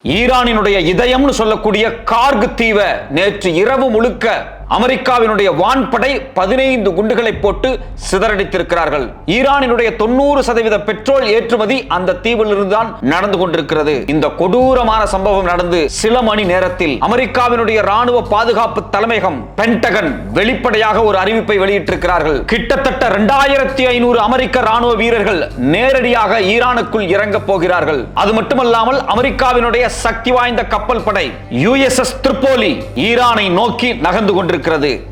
ஈரானினுடைய இதயம்னு சொல்லக்கூடிய கார்க் தீவை நேற்று இரவு முழுக்க அமெரிக்காவினுடைய வான்படை 15 குண்டுகளை போட்டு சிதறடித்திருக்கிறார்கள். ஈரானினுடைய 90% பெட்ரோல் ஏற்றுமதி அந்த தீவிலிருந்து தான் நடந்து கொண்டிருக்கிறது. இந்த கொடூரமான சம்பவம் நடந்து சில மணி நேரத்தில் அமெரிக்காவினுடைய ராணுவ பாதுகாப்பு தலைமையகம் பென்டகன் வெளிப்படையாக ஒரு அறிவிப்பை வெளியிட்டிருக்கிறார்கள். கிட்டத்தட்ட 2500 அமெரிக்க ராணுவ வீரர்கள் நேரடியாக ஈரானுக்குள் இறங்க போகிறார்கள். அது மட்டுமல்லாமல் அமெரிக்காவினுடைய சக்தி வாய்ந்த கப்பல் படை USS திரிபோலி ஈரானை நோக்கி நகர்ந்து கொண்டிருக்கிறது.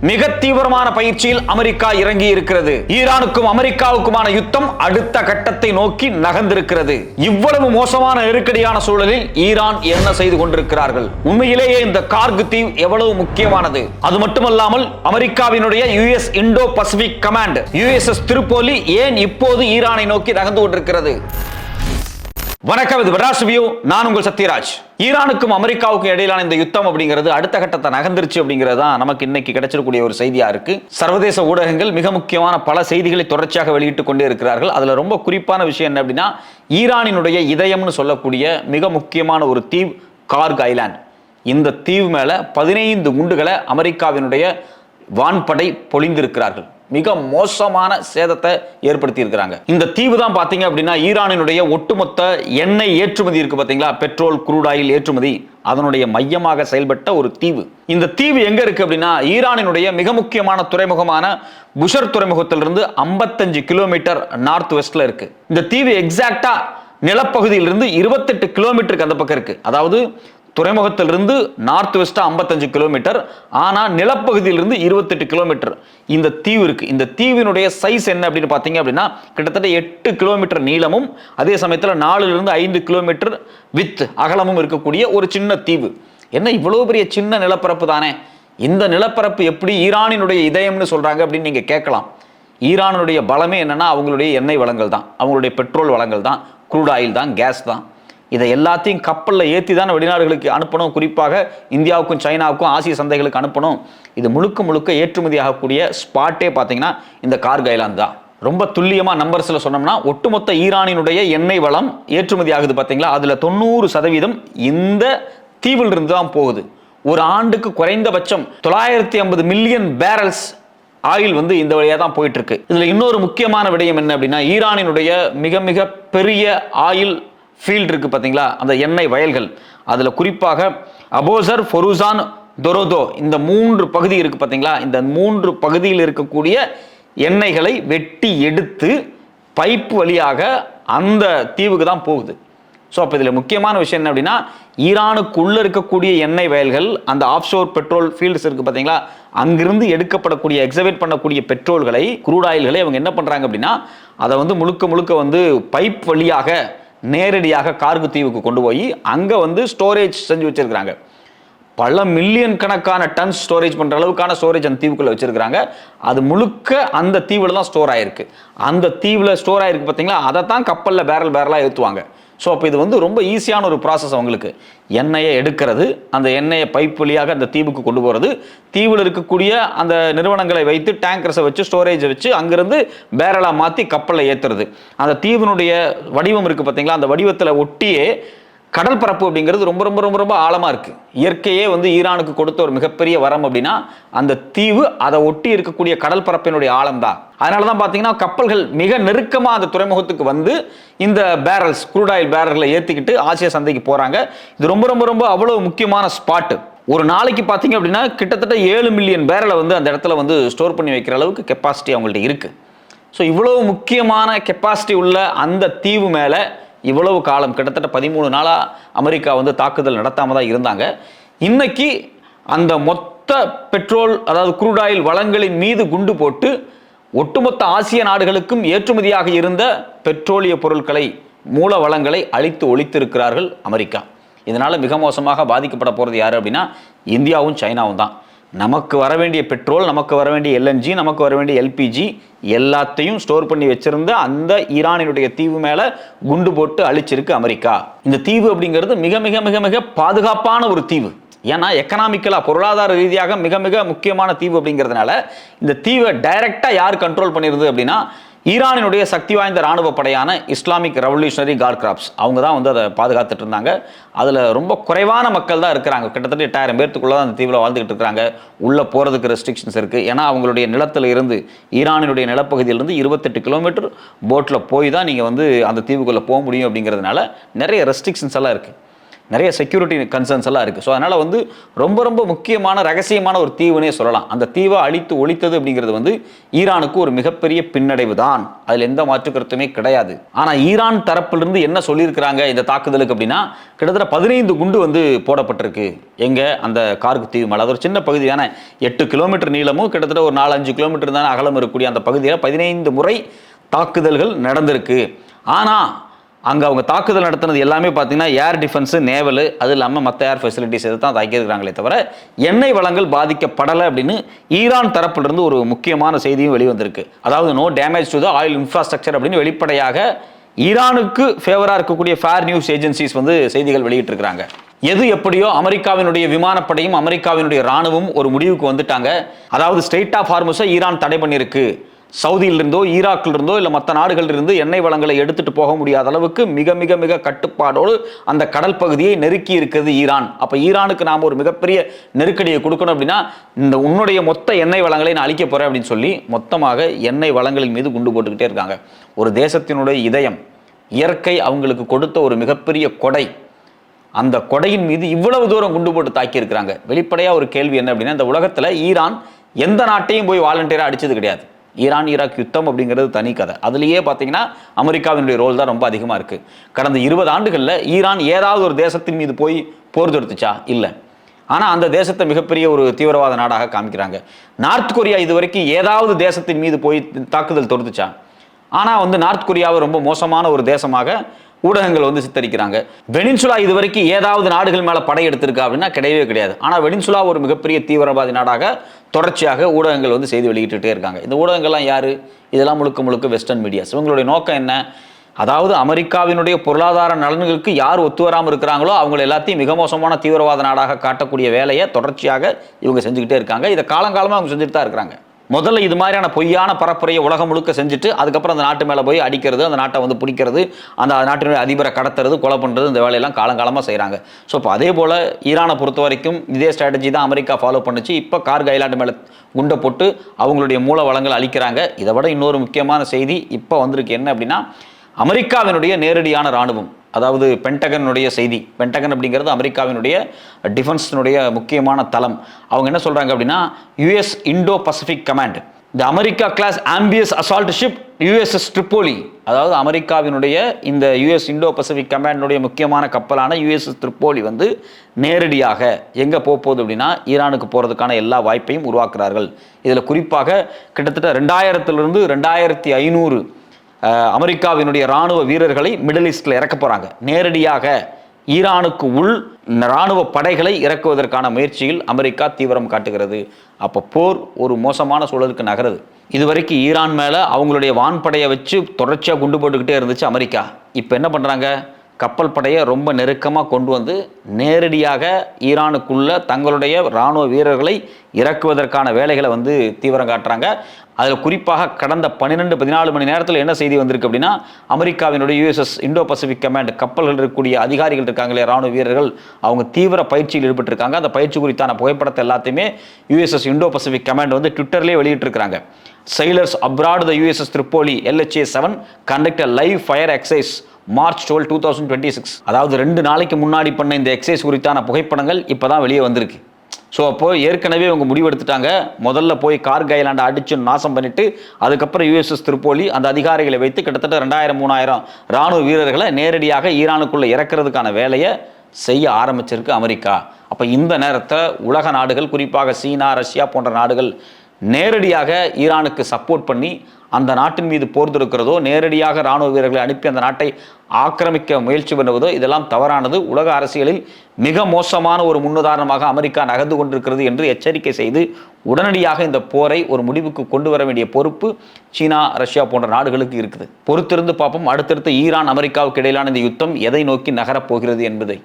மிக தீவிரமான பயிற்சியில் அமெரிக்கா இறங்கி இருக்கிறது. ஈரானுக்கும் அமெரிக்காவுக்குமான யுத்தம் அடுத்த கட்டத்தை நோக்கி நகர்ந்திருக்கிறது. இவ்வளவு மோசமான நெருக்கடியான சூழலில் ஈரான் என்ன செய்து கொண்டிருக்கிறார்கள்? உண்மையிலேயே இந்த கார்க் தீவு எவ்வளவு முக்கியமானது? அது மட்டுமல்லாமல் அமெரிக்காவினுடைய US Indo Pacific command USS Tripoli ஏன் இப்போது ஈரானை நோக்கி நகர்ந்து கொண்டிருக்கிறது? வணக்கம், இது மெட்ராஸ் ரிவ்யூ. நான் உங்கள் சத்யராஜ். ஈரானுக்கும் அமெரிக்காவுக்கும் இடையிலான இந்த யுத்தம் அப்படிங்கிறது அடுத்த கட்டத்தை நகர்ந்துருச்சு அப்படிங்கிறது தான் நமக்கு இன்னைக்கு கிடைச்சிருக்கூடிய ஒரு செய்தியா இருக்கு. சர்வதேச ஊடகங்கள் மிக முக்கியமான பல செய்திகளை தொடர்ச்சியாக வெளியிட்டுக் கொண்டே இருக்கிறார்கள். அதுல ரொம்ப குறிப்பான விஷயம் என்ன அப்படின்னா, ஈரானினுடைய இதயம்னு சொல்லக்கூடிய மிக முக்கியமான ஒரு தீவு கார்க் ஐலாண்ட். இந்த தீவு மேல 15 குண்டுகளை அமெரிக்காவினுடைய வான்படை பொழிந்திருக்கிறார்கள். மிக மோசமான சேதத்தை ஏற்படுத்தி இருக்கிறாங்க. இந்த தீவு தான் பாத்தீங்க அப்படின்னா ஈரானினுடைய ஒட்டுமொத்த எண்ணெய் ஏற்றுமதி இருக்கு பாத்தீங்களா, பெட்ரோல் க்ரூட் ஆயில் ஏற்றுமதி, அதனுடைய மையமாக செயல்பட்ட ஒரு தீவு. இந்த தீவு எங்க இருக்கு அப்படின்னா, ஈரானினுடைய மிக முக்கியமான துறைமுகமான புஷர் துறைமுகத்திலிருந்து 55 கிலோமீட்டர் நார்த் வெஸ்ட்ல இருக்கு. இந்த தீவு எக்ஸாக்டா நிலப்பகுதியிலிருந்து 28 கிலோமீட்டருக்கு அந்த பக்கம் இருக்கு. அதாவது துறைமுகத்திலிருந்து நார்த் வெஸ்டா 55 கிலோமீட்டர், ஆனா நிலப்பகுதியிலிருந்து 28 கிலோமீட்டர் இந்த தீவு இருக்கு. இந்த தீவினுடைய சைஸ் என்ன அப்படின்னு பாத்தீங்க அப்படின்னா, கிட்டத்தட்ட 8 கிலோமீட்டர் நீளமும் அதே சமயத்தில் 4 to 5 கிலோமீட்டர் வித் அகலமும் இருக்கக்கூடிய ஒரு சின்ன தீவு. என்ன இவ்வளவு பெரிய சின்ன நிலப்பரப்பு தானே, இந்த நிலப்பரப்பு எப்படி ஈரானினுடைய இதயம்னு சொல்றாங்க அப்படின்னு நீங்க கேட்கலாம். ஈரானுடைய பலமே என்னன்னா அவங்களுடைய எண்ணெய் வளங்கள் தான், அவங்களுடைய பெட்ரோல் வளங்கள் தான், க்ரூட் ஆயில் தான், கேஸ் தான். இதை எல்லாத்தையும் கப்பலில் ஏற்றி தான் வெளிநாடுகளுக்கு அனுப்பணும். குறிப்பாக இந்தியாவுக்கும் சைனாவுக்கும் ஆசிய சந்தைகளுக்கு அனுப்பணும். இது முழுக்க முழுக்க ஏற்றுமதி ஆகக்கூடிய ஸ்பாட்டே பார்த்தீங்கன்னா இந்த கார்க் ஐலாந்து தான். ரொம்ப துல்லியமாக நம்பர்ஸில் சொன்னோம்னா, ஒட்டுமொத்த ஈரானினுடைய எண்ணெய் வளம் ஏற்றுமதி ஆகுது பார்த்தீங்களா, அதில் 90% இந்த தீவில் இருந்து தான் போகுது. ஒரு ஆண்டுக்கு குறைந்தபட்சம் 950 மில்லியன் பேரல்ஸ் ஆயில் இந்த வழியாக தான் போயிட்டு இருக்கு. இதில் இன்னொரு முக்கியமான விடயம் என்ன அப்படின்னா, ஈரானினுடைய மிக மிக பெரிய ஆயில் ஃபீல்ட் இருக்கு பாத்தீங்களா, அந்த எண்ணெய் வயல்கள். அதுல குறிப்பாக அபோசர், ஃபொருசான், தொரோதோ இந்த 3 பகுதி இருக்கு பாத்தீங்களா. இந்த 3 பகுதியில் இருக்கக்கூடிய எண்ணெய்களை வெட்டி எடுத்து பைப் வழியாக அந்த தீவுக்கு தான் போகுது. ஸோ அப்போ இதில் முக்கியமான விஷயம் என்ன அப்படின்னா, ஈரானுக்குள்ள இருக்கக்கூடிய எண்ணெய் வயல்கள், அந்த ஆஃப்ஷோர் பெட்ரோல் ஃபீல்ட்ஸ் இருக்கு பார்த்தீங்களா, அங்கிருந்து எடுக்கப்படக்கூடிய எக்ஸவேட் பண்ணக்கூடிய பெட்ரோல்களை, க்ரூட் ஆயில்களை அவங்க என்ன பண்ணுறாங்க அப்படின்னா, அதை முழுக்க முழுக்க பைப் வழியாக நேரடியாக கார்க் தீவுக்கு கொண்டு போய் அங்கே ஸ்டோரேஜ் செஞ்சு வச்சிருக்கிறாங்க. பல மில்லியன் கணக்கான டன்ஸ் ஸ்டோரேஜ் பண்ணுற அளவுக்கான ஸ்டோரேஜ் அந்த தீவுக்குள்ள வச்சிருக்கிறாங்க. அது முழுக்க அந்த தீவில் தான் ஸ்டோர் ஆயிருக்கு. அந்த தீவில் ஸ்டோர் ஆயிருக்கு பார்த்தீங்களா, அதை தான் கப்பலில் பேரலாக ஏற்றுவாங்க. ஸோ அப்போ இது ரொம்ப ஈஸியான ஒரு ப்ராசஸ். அவங்களுக்கு எண்ணெயை எடுக்கிறது, அந்த எண்ணெயை பைப் வழியாக அந்த தீவுக்கு கொண்டு போகிறது, தீவில் இருக்கக்கூடிய அந்த நிறுவனங்களை வைத்து டேங்கர்ஸை வச்சு ஸ்டோரேஜை வச்சு அங்கிருந்து பேரலாக மாற்றி கப்பலில் ஏற்றுறது. அந்த தீவினுடைய வடிவம் இருக்குது பார்த்தீங்களா, அந்த வடிவத்தில் ஒட்டியே கடல் பரப்பு அப்படிங்கிறது ரொம்ப ரொம்ப ரொம்ப ரொம்ப ஆழமாக இருக்குது. இயற்கையே ஈரானுக்கு கொடுத்த ஒரு மிகப்பெரிய வரம் அப்படின்னா அந்த தீவு, அதை ஒட்டி இருக்கக்கூடிய கடல் பரப்பினுடைய ஆழம் தான். அதனால தான் பார்த்தீங்கன்னா கப்பல்கள் மிக நெருக்கமாக அந்த துறைமுகத்துக்கு இந்த பேரல்ஸ், க்ரூட் ஆயில் பேரல்களை ஏற்றிக்கிட்டு ஆசிய சந்தைக்கு போகிறாங்க. இது ரொம்ப ரொம்ப ரொம்ப அவ்வளோ முக்கியமான ஸ்பாட்டு. ஒரு நாளைக்கு பார்த்தீங்க அப்படின்னா கிட்டத்தட்ட 7 மில்லியன் பேரலை அந்த இடத்துல ஸ்டோர் பண்ணி வைக்கிற அளவுக்கு கெப்பாசிட்டி அவங்கள்ட்ட இருக்குது. ஸோ இவ்வளோ முக்கியமான கெப்பாசிட்டி உள்ள அந்த தீவு மேலே இவ்வளவு காலம், கிட்டத்தட்ட 13 நாளாக அமெரிக்கா தாக்குதல் நடத்தாமல் தான் இருந்தாங்க. இன்னைக்கு அந்த மொத்த பெட்ரோல், அதாவது க்ரூட் ஆயில் வளங்களின் மீது குண்டு போட்டு ஒட்டுமொத்த ஆசிய நாடுகளுக்கும் ஏற்றுமதியாக இருந்த பெட்ரோலிய பொருட்களை, மூல வளங்களை அழித்து ஒழித்திருக்கிறார்கள் அமெரிக்கா. இதனால மிக மோசமாக பாதிக்கப்பட போகிறது யாரு அப்படின்னா இந்தியாவும் சைனாவும் தான். நமக்கு வர வேண்டிய பெட்ரோல், நமக்கு வர வேண்டிய LNG, நமக்கு வர வேண்டிய LPG எல்லாத்தையும் ஸ்டோர் பண்ணி வச்சிருந்த அந்த ஈரானினுடைய தீவு மேல குண்டு போட்டு அழிச்சிருக்கு அமெரிக்கா. இந்த தீவு அப்படிங்கிறது மிக மிக மிக மிக பாதுகாப்பான ஒரு தீவு. ஏன்னா எக்கனாமிக்கலா, பொருளாதார ரீதியாக மிக மிக முக்கியமான தீவு அப்படிங்கிறதுனால இந்த தீவை டைரக்டா யார் கண்ட்ரோல் பண்ணிருது அப்படின்னா ஈரானினுடைய சக்தி வாய்ந்த ராணுவ படையான இஸ்லாமிக் ரெவல்யூஷனரி கார்ட் கிராப்ஸ் அவங்க தான் வந்து அதை பாதுகாத்துட்டு இருந்தாங்க. அதில் ரொம்ப குறைவான மக்கள் தான் இருக்கிறாங்க. கிட்டத்தட்ட 8000 பேர்த்துக்குள்ள தான் அந்த தீவில் வாழ்ந்துகிட்டு இருக்கிறாங்க. உள்ளே போகிறதுக்கு ரெஸ்ட்ரிக்ஷன்ஸ் இருக்குது. ஏன்னா அவங்களுடைய நிலத்தில் இருந்து, ஈரானினுடைய நிலப்பகுதியிலிருந்து 28 கிலோமீட்டர் போட்டில் போய் தான் நீங்கள் வந்து அந்த தீவுக்குள்ளே போக முடியும். அப்படிங்கிறதுனால நிறைய ரெஸ்ட்ரிக்ஷன்ஸ் எல்லாம் இருக்குது, நிறைய செக்யூரிட்டி கன்சர்ன்ஸ் எல்லாம் இருக்குது. ஸோ அதனால் வந்து ரொம்ப ரொம்ப முக்கியமான ரகசியமான ஒரு தீவுனே சொல்லலாம். அந்த தீவை அழித்து ஒழித்தது அப்படிங்கிறது வந்து ஈரானுக்கு ஒரு மிகப்பெரிய பின்னடைவு தான், அதில் எந்த மாற்று கருத்துமே கிடையாது. ஆனால் ஈரான் தரப்பிலிருந்து என்ன சொல்லியிருக்கிறாங்க இந்த தாக்குதலுக்கு அப்படின்னா, கிட்டத்தட்ட 15 குண்டு வந்து போடப்பட்டிருக்கு. எங்கே? அந்த கார்க் தீவு மேலே. அது ஒரு சின்ன பகுதியான 8 கிலோமீட்டர் நீளமும் கிட்டத்தட்ட ஒரு 4-5 கிலோமீட்டர் தானே அகலம் இருக்கக்கூடிய அந்த பகுதியில் 15 முறை தாக்குதல்கள் நடந்திருக்கு. ஆனால் அங்கே அவங்க தாக்குதல் நடத்தினது எல்லாமே பார்த்தீங்கன்னா ஏர் டிஃபென்ஸு, நேவலு, அது இல்லாமல் மற்ற ஏர் ஃபெசிலிட்டிஸ் எது தான் தாக்கியிருக்கிறாங்களே தவிர எண்ணெய் வளங்கள் பாதிக்கப்படலை அப்படின்னு ஈரான் தரப்பிலிருந்து ஒரு முக்கியமான செய்தியும் வெளிவந்திருக்கு. அதாவது no damage to the oil infrastructure அப்படின்னு வெளிப்படையாக ஈரானுக்கு ஃபேவராக இருக்கக்கூடிய ஃபேர் நியூஸ் ஏஜென்சிஸ் வந்து செய்திகள் வெளியிட்டிருக்கிறாங்க. எது எப்படியோ அமெரிக்காவினுடைய விமானப்படையும் அமெரிக்காவினுடைய ராணுவம் ஒரு முடிவுக்கு வந்துட்டாங்க. அதாவது ஸ்ட்ரெய்ட் ஆஃப் ஹார்முஸை ஈரான் தடை பண்ணியிருக்கு. சவுதியிலிருந்தோ ஈராக்கிலிருந்தோ இல்லை மற்ற நாடுகளிலிருந்து எண்ணெய் வளங்களை எடுத்துட்டு போக முடியாத அளவுக்கு மிக மிக மிக கட்டுப்பாடோடு அந்த கடல் பகுதியை நெருக்கி இருக்கிறது ஈரான். அப்போ ஈரானுக்கு நாம் ஒரு மிகப்பெரிய நெருக்கடியை கொடுக்கணும் அப்படின்னா இந்த உன்னுடைய மொத்த எண்ணெய் வளங்களை நான் அழிக்க போறேன் அப்படின்னு சொல்லி மொத்தமாக எண்ணெய் வளங்களின் மீது குண்டு போட்டுக்கிட்டே இருக்காங்க. ஒரு தேசத்தினுடைய இதயம், இயற்கை அவங்களுக்கு கொடுத்த ஒரு மிகப்பெரிய கொடை, அந்த கொடையின் மீது இவ்வளவு தூரம் குண்டு போட்டு தாக்கி இருக்கிறாங்க. வெளிப்படையாக ஒரு கேள்வி என்ன அப்படின்னா, இந்த உலகத்தில் ஈரான் எந்த நாட்டையும் போய் வாலண்டியராக அடிச்சது கிடையாது. ஈரான் ஈராக் யுத்தம் அப்படிங்கிறது தனி கதை. அதுலேயே பார்த்தீங்கன்னா அமெரிக்காவினுடைய ரோல் தான் ரொம்ப அதிகமாக இருக்குது. கடந்த 20 ஆண்டுகளில் ஈரான் ஏதாவது ஒரு தேசத்தின் மீது போய் போர் தொடுத்துச்சா? இல்லை. ஆனால் அந்த தேசத்தை மிகப்பெரிய ஒரு தீவிரவாத நாடாக காமிக்கிறாங்க. நார்த் கொரியா இது வரைக்கும் ஏதாவது தேசத்தின் மீது போய் தாக்குதல் தொடுத்துச்சா? ஆனால் வந்து நார்த் கொரியாவை ரொம்ப மோசமான ஒரு தேசமாக ஊடகங்கள் வந்து சித்தரிக்கிறாங்க. வெனின்சுலா இது வரைக்கும் ஏதாவது நாடுகள் மேலே படையெடுத்திருக்கா அப்படின்னா கிடையவே கிடையாது. ஆனால் வெனின்சுலா ஒரு மிகப்பெரிய தீவிரவாதி நாடாக தொடர்ச்சியாக ஊடகங்கள் வந்து செய்தி வெளியிட்டுட்டே இருக்காங்க. இந்த ஊடகங்கள்லாம் யாரு? இதெல்லாம் முழுக்க முழுக்க வெஸ்டர்ன் மீடியாஸ். இவங்களுடைய நோக்கம் என்ன? அதாவது அமெரிக்காவினுடைய பொருளாதார நலன்களுக்கு யார் ஒத்து வராமல் இருக்கிறாங்களோ அவங்க எல்லாத்தையும் மிக மோசமான தீவிரவாத நாடாக காட்டக்கூடிய வேலையை தொடர்ச்சியாக இவங்க செஞ்சுக்கிட்டே இருக்காங்க. இதை காலங்காலமாக அவங்க செஞ்சுட்டு தான் இருக்கிறாங்க. முதல்ல இது மாதிரியான பொய்யான பரப்புரையை உலகம் முழுக்க செஞ்சுட்டு அதுக்கப்புறம் அந்த நாட்டு மேலே போய் அடிக்கிறது, அந்த நாட்டை வந்து பிடிக்கிறது, அந்த நாட்டினுடைய அதிபரை கடத்துறது, கொலை பண்ணுறது, இந்த வேலையெல்லாம் காலங்காலமாக செய்கிறாங்க. ஸோ இப்போ அதே போல் ஈரானை பொறுத்த வரைக்கும் இதே ஸ்ட்ராட்டஜி தான் அமெரிக்கா ஃபாலோ பண்ணுச்சு. இப்போ கார்க் ஐலாண்டு மேலே குண்டை போட்டு அவங்களுடைய மூல வளங்களை அழிக்கிறாங்க. இதை விட இன்னொரு முக்கியமான செய்தி இப்போ வந்திருக்கு. என்ன அப்படின்னா, அமெரிக்காவினுடைய நேரடியான இராணுவம், அதாவது பென்டகனுடைய செய்தி. பென்டகன் அப்படிங்கிறது அமெரிக்காவினுடைய டிஃபென்ஸினுடைய முக்கியமான தளம். அவங்க என்ன சொல்கிறாங்க அப்படின்னா, யுஎஸ் இண்டோ பசிபிக் கமாண்ட், இந்த America class amphibious assault ship USS Tripoli, அதாவது அமெரிக்காவினுடைய இந்த யுஎஸ் இண்டோ பசிபிக் கமாண்டினுடைய முக்கியமான கப்பலான யுஎஸ்எஸ் ட்ரிப்போலி வந்து நேரடியாக எங்கே போகுது அப்படின்னா ஈரானுக்கு போகிறதுக்கான எல்லா வாய்ப்பையும் உருவாக்குறார்கள். இதில் குறிப்பாக கிட்டத்தட்ட 2000 2500 அமெரிக்காவினுடைய இராணுவ வீரர்களை மிடில் ஈஸ்டில் இறக்க போகிறாங்க. நேரடியாக ஈரானுக்கு உள் இராணுவ படைகளை இறக்குவதற்கான முயற்சியில் அமெரிக்கா தீவிரம் காட்டுகிறது. அப்போ போர் ஒரு மோசமான சூழலுக்கு நகருது. இதுவரைக்கும் ஈரான் மேலே அவங்களுடைய வான்படையை வச்சு தொடர்ச்சியாக குண்டு போட்டுக்கிட்டே இருந்துச்சு அமெரிக்கா. இப்போ என்ன பண்ணுறாங்க? கப்பல் படையை ரொம்ப நெருக்கமாக கொண்டு வந்து நேரடியாக ஈரானுக்குள்ள தங்களுடைய இராணுவ வீரர்களை இறக்குவதற்கான வேலைகளை வந்து தீவிரம் காட்டுறாங்க. அதில் குறிப்பாக கடந்த 12-14 மணி நேரத்தில் என்ன செய்தி வந்திருக்கு அப்படின்னா, அமெரிக்காவினுடைய யுஎஸ்எஸ் இண்டோ பசிபிக் கமாண்ட் கப்பல்கள் இருக்கக்கூடிய அதிகாரிகள் இருக்காங்களே, இராணுவ வீரர்கள், அவங்க தீவிர பயிற்சியில் ஈடுபட்டிருக்காங்க. அந்த பயிற்சி குறித்தான புகைப்படத்தை எல்லாத்தையுமே யுஎஸ்எஸ் இண்டோ பசிபிக் கமாண்ட் வந்து ட்விட்டர்லேயே வெளியிட்டிருக்கிறாங்க. Sailors aboard the USS Tripoli LHA-7 conduct a live fire exercise March 12, 2026. அதாவது 2 நாளைக்கு முன்னாடி பண்ண இந்த எக்ஸைஸ் குறித்தான புகைப்படங்கள் இப்போ தான் வெளியே வந்திருக்கு. ஸோ அப்போ ஏற்கனவே அவங்க முடிவெடுத்துட்டாங்க, முதல்ல போய் கார்க் ஐலாண்டை அடிச்சு நாசம் பண்ணிட்டு அதுக்கப்புறம் யுஎஸ்எஸ் ட்ரிப்போலி அந்த அதிகாரிகளை வைத்து கிட்டத்தட்ட 2000-3000 இராணுவ வீரர்களை நேரடியாக ஈரானுக்குள்ளே இறக்கிறதுக்கான வேலையை செய்ய ஆரம்பிச்சிருக்கு அமெரிக்கா. அப்போ இந்த நேரத்தை உலக நாடுகள், குறிப்பாக சீனா, ரஷ்யா போன்ற நாடுகள் நேரடியாக ஈரானுக்கு சப்போர்ட் பண்ணி அந்த நாட்டின் மீது போர் தொடுக்கிறதோ, நேரடியாக இராணுவ வீரர்களை அனுப்பி அந்த நாட்டை ஆக்கிரமிக்க முயற்சி பண்ணுவதோ இதெல்லாம் தவறானது. உலக அரசியலில் மிக மோசமான ஒரு முன்னுதாரணமாக அமெரிக்கா நகர்ந்து கொண்டிருக்கிறது என்று எச்சரிக்கை செய்து உடனடியாக இந்த போரை ஒரு முடிவுக்கு கொண்டு வர வேண்டிய பொறுப்பு சீனா, ரஷ்யா போன்ற நாடுகளுக்கு இருக்குது. பொறுத்திருந்து பார்ப்போம் அடுத்தடுத்து ஈரான் அமெரிக்காவுக்கு இடையிலான இந்த யுத்தம் எதை நோக்கி நகரப்போகிறது என்பதை.